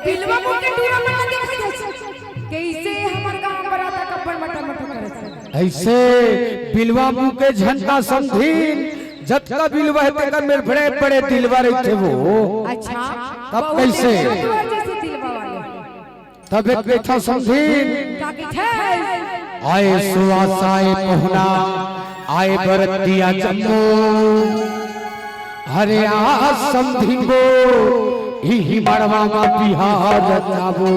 बिलवा के टूरा मटा देखा जाय कैसे हमर गांव बराता कपड़ मटा मटा करे ऐसे बिलवा मुंह के झंडा समझीन जतका बिलवा है तेकर मेरे बड़े बड़े दिलवा रहते वो। अच्छा तब कैसे जैसे दिलवा वाले तब एक बैठा समझीन का की थे आए सुवास आए पहुना आए बरतिया जम्मू हरे आ समझिंगो ही मरवा मा बिहार जाबो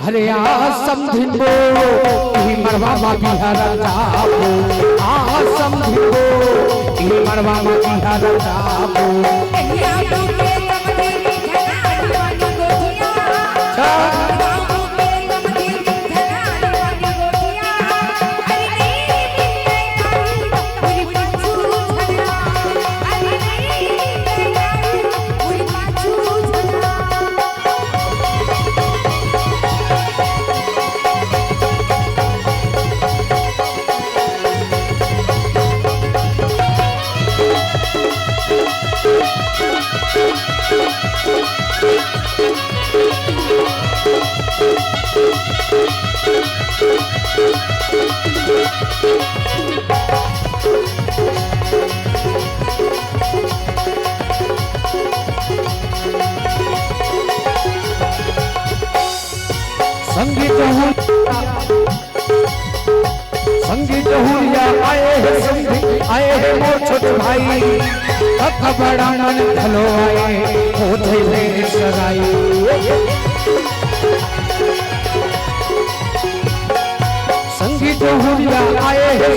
हरे आ समझिंगो ही मरवा मा बिहार जाबो आ समझिंगो ही मरवा मा बिहार जाबो या तो के तमदी धना गोटिया संगीत हुलिया आए हैं मोर छोटे भाई कब बड़ा मन खलो आए हो थे सगाई संगीत हुलिया आए हैं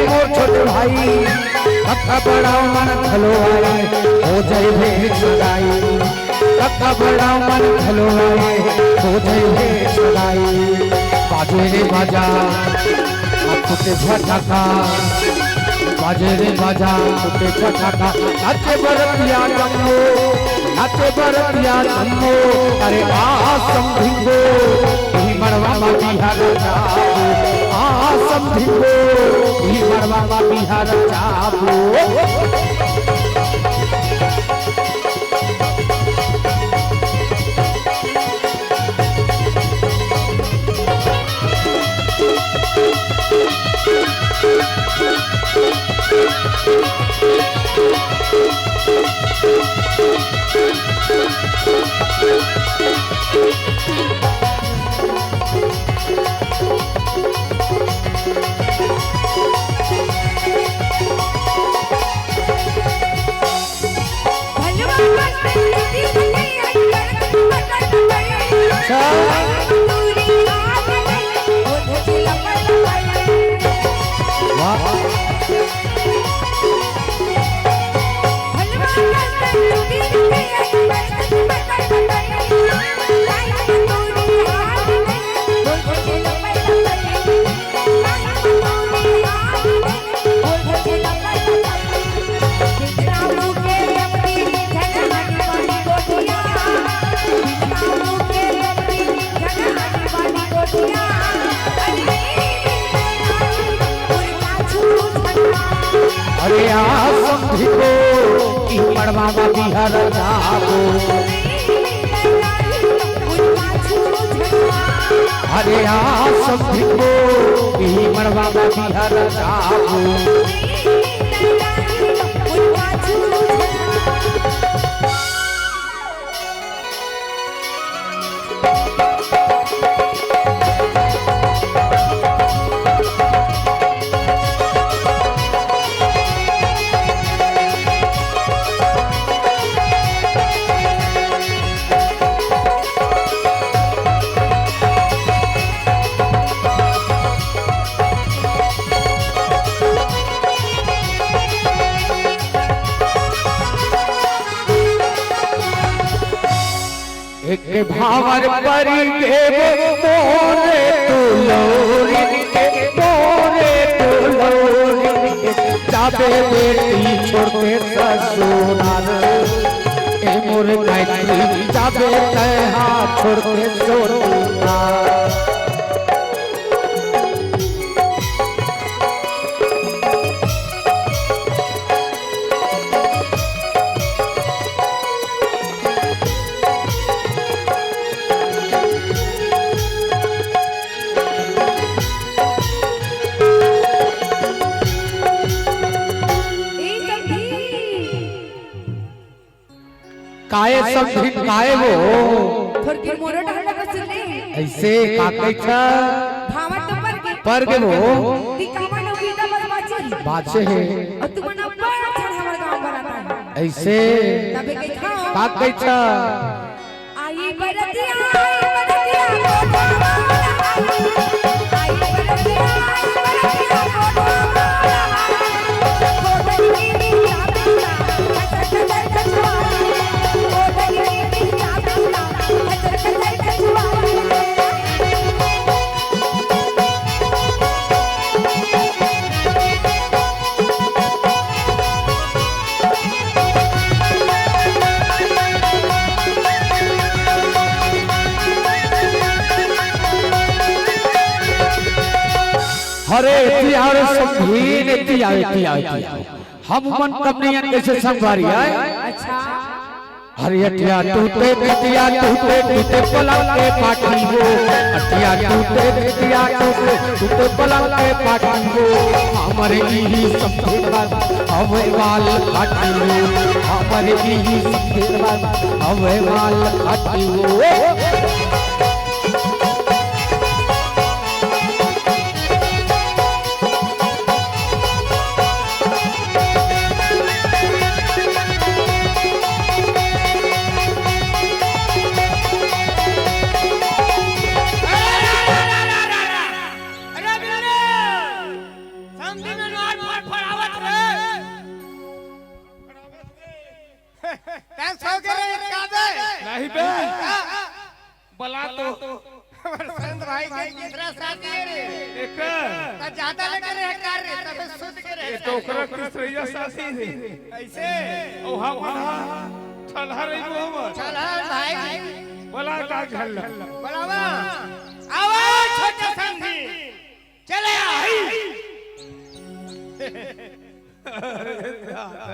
मोर छोटे भाई कब बड़ा मन खलो आए हो थे सगाई कब बड़ा मन खलो आए हो थे सगाई बाजे रे बाजा कुटे फटाका बाजे रे बाजा कुटे फटाका नाचे बरतिया जम्मो अरे आ समझिंगो ही मरवा मा बिहार जाबो आ समझिंगो ही मरवा मा बिहार जाबो अरे आ समझिंगो ही मरवा मा बिहार जाबो अरे आ समझिंगो ही मरवा मा बिहार जाबो एक भावर परी देव मोरे तुलोरी जाबे बेटी छोड़ते ससुराल ए मोर गायत्री जाबे तहा छोड़ते ससुराल काए समधिन काए वो थोर की मोरो डालना कसले ऐसे का कैसा भावा तो पर के वो ती कामा न गीता बदबाची बाचे है और तू मना बड़ा अच्छा हमारे गांव बराता है ऐसे तबे के खाओ का कैसा आई बरतिया कोठा आई बरतिया हरे तिहार संभीन तिहार हम मन कमनियन कैसे संभारी है अच्छा हरियटिया टूटे बिटिया टूटे टूटे पलंग के पाटी वो अटिया टूटे बिटिया टूटे टूटे पलंग के पाटी वो हमारे ही संभीन अवे वाल पाटी वो हमारे ही संभीन अवे वाल पाटी वो नहीं बे बला तो संत भाई के दूसरा साथी है रे एक त ज्यादा लेकर है कार रे तब सुध के रे तो ओकरा तीसरा साथी रे ऐसे ओ हम चला रे मोहम्मद चला भाई बला का झल बलावा आवा छोटे संधी चले आई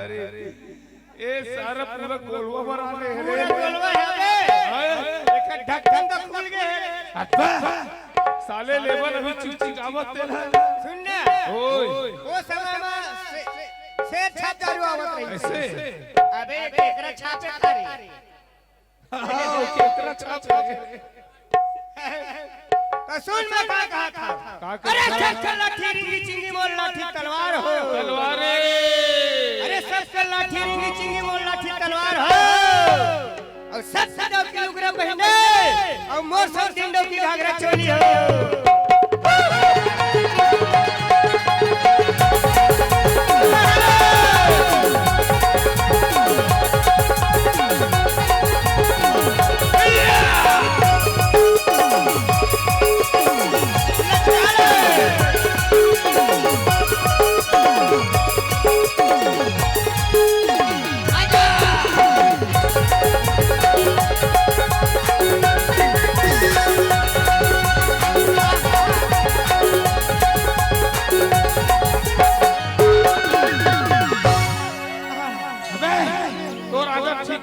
अरे ए सारा पूरा गोलवा भरा ले रे गोलवा है बे एक ढक्कन तो खुल गए अब्बा साले लेवल अभी चुची गावत तेल सुन ना ओए वो समय में शेर छाप दारू आवत रही ऐसे अबे केकरा छापे तारी हां केकरा छाप तो सुन मैं का कहा था अरे सबसे लाठी रिंगी चिंगी मोल लाठी तलवार हो तलवारे अरे सबसे लाठी रिंगी चिंगी मोल लाठी तलवार हो और सब सदव के उग्र बहने और मोर सब दिंडो की घाघरा चोली हो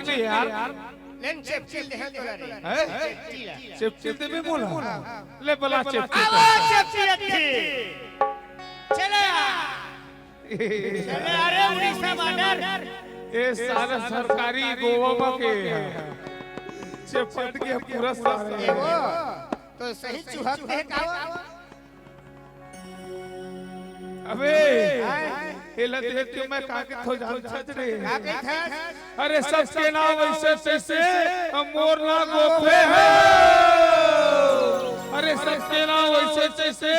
लेन चेपचिल दे है तोरा रे चेपचिल दे में बोला ले बला चेपचिल आवाज चेपचिल थी चले अरे उड़ीसा बॉर्डर ये सारा सरकारी गोवा के चेपचिल के पूरा सारा वो तो सही चुहक है का अबे हेला देख के मैं काके थो जान छत रे काके था अरे सबके नाम वैसे तैसे मोर ना गोफे है अरे सबके नाम वैसे तैसे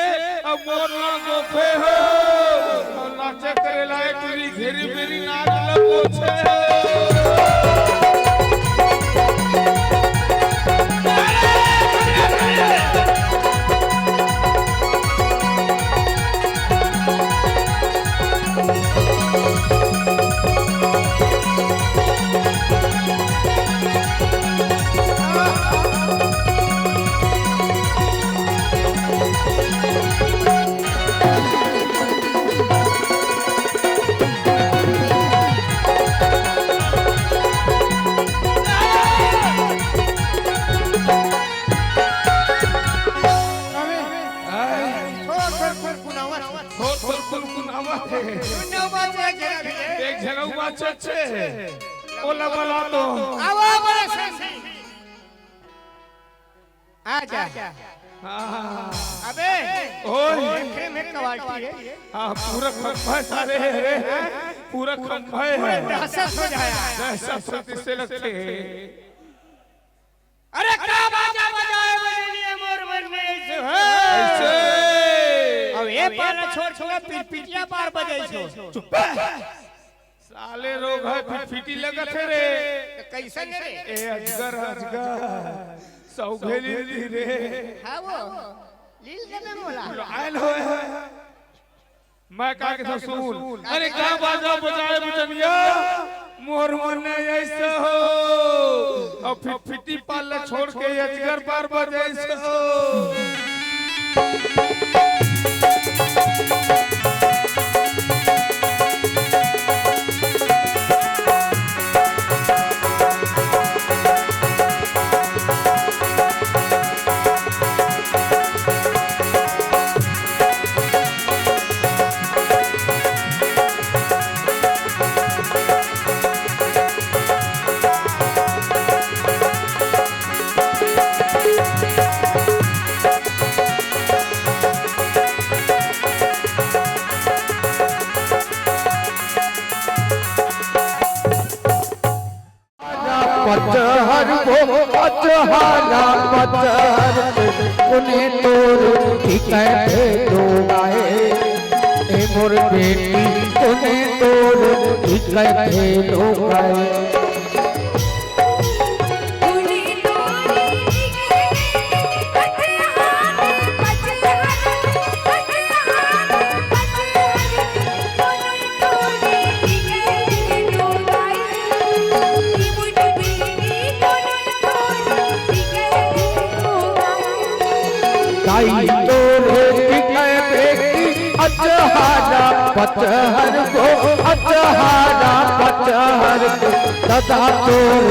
मोर ना गोफे है और नाचे करे लायक तेरी घेरी मेरी नाच लगोछे ओला बला तो आओ बड़े संसी आजा अबे ओए देखे में कवाटी है हां पूरा खंभा सारे रे पूरा खंभा है दहशत हो जाया दहशत से लगते हैं अरे क्या बाजा बजाए बरेलिए मोर मन में ऐसे ऐसे अब ये पार छोड़ छोड़ पिटिया पार बजे छो चुप साले रोग है फिटी लगत है रे कैसन रे ए अजगर सौगेली रे हां वो लील देबे मोला आयल हो मैं कहा के सुन अरे क्या बाजा बजाए बजनिया मोर मन ऐसे हो और फिटी पाल छोड़ के अजगर पार बजे ऐसे हो पचहर को पचहारा पचहर उन्हें तोर कहते लोग आए ए मोर बेटी उन्हें तोर कहते लोग आए अचहारा पचहर को अचहारा पचहर को सदा तोर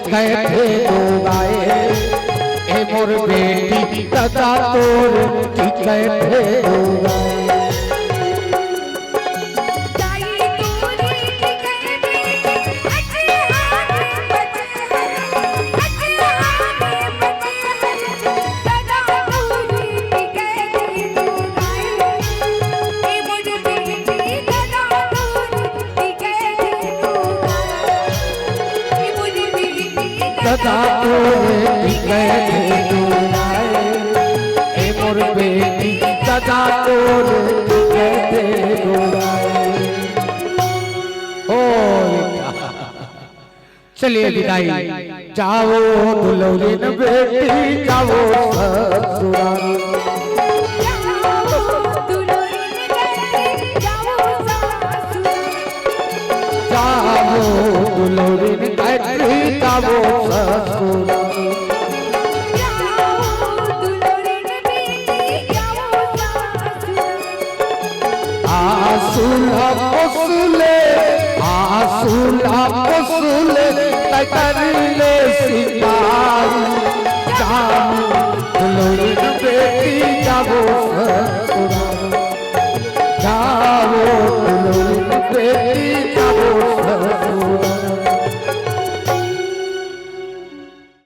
कहते लोग आए ए मोर बेटी सदा तोर कहते लोग आए सदा तोर कहते लोग आए ए मोर बेटी सदा तोर कहते लोग आए ओ चलिए विदाई जाओ दुल्हन बेटी जाओ ससुराल जाओ दुल्हन बेटी जाओ ससुराल आसुला कोसुले तकरीले सिपाही जाओ दुल्हन बेटी जाओ ससुराल